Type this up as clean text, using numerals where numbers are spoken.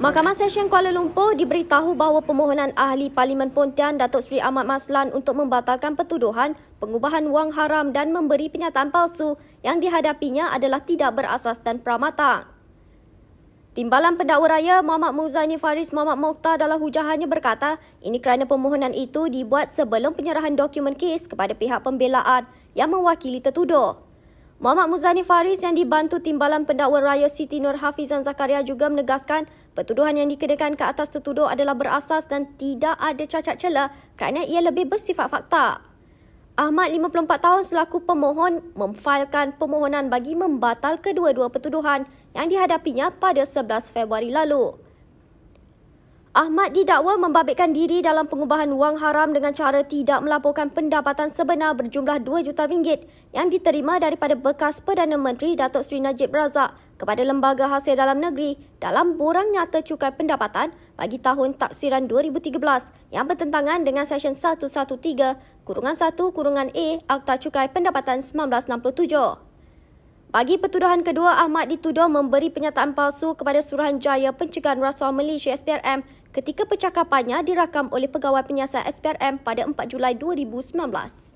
Mahkamah Session Kuala Lumpur diberitahu bahawa permohonan Ahli Parlimen Pontian Datuk Seri Ahmad Maslan untuk membatalkan pertuduhan pengubahan wang haram dan memberi penyataan palsu yang dihadapinya adalah tidak berasas dan pramatang. Timbalan Pendakwa Raya Muhammad Muzani Faris Muhammad Mokhtar dalam hujahannya berkata ini kerana permohonan itu dibuat sebelum penyerahan dokumen kes kepada pihak pembelaan yang mewakili tertuduh. Muhammad Muzani Faris yang dibantu Timbalan Pendakwa Raya Siti Nur Hafizan Zakaria juga menegaskan pertuduhan yang dikenakan ke atas tertuduh adalah berasas dan tidak ada cacat celah kerana ia lebih bersifat fakta. Ahmad, 54 tahun selaku pemohon, memfailkan permohonan bagi membatal kedua-dua pertuduhan yang dihadapinya pada 11 Februari lalu. Ahmad didakwa membabitkan diri dalam pengubahan wang haram dengan cara tidak melaporkan pendapatan sebenar berjumlah RM2 juta yang diterima daripada bekas Perdana Menteri Datuk Seri Najib Razak kepada Lembaga Hasil Dalam Negeri dalam borang nyata cukai pendapatan bagi tahun taksiran 2013 yang bertentangan dengan Seksyen 113(1)(a) Akta Cukai Pendapatan 1967. Bagi pertuduhan kedua, Ahmad dituduh memberi penyataan palsu kepada Suruhanjaya Pencegahan Rasuah Malaysia SPRM ketika percakapannya dirakam oleh Pegawai Penyiasat SPRM pada 4 Julai 2019.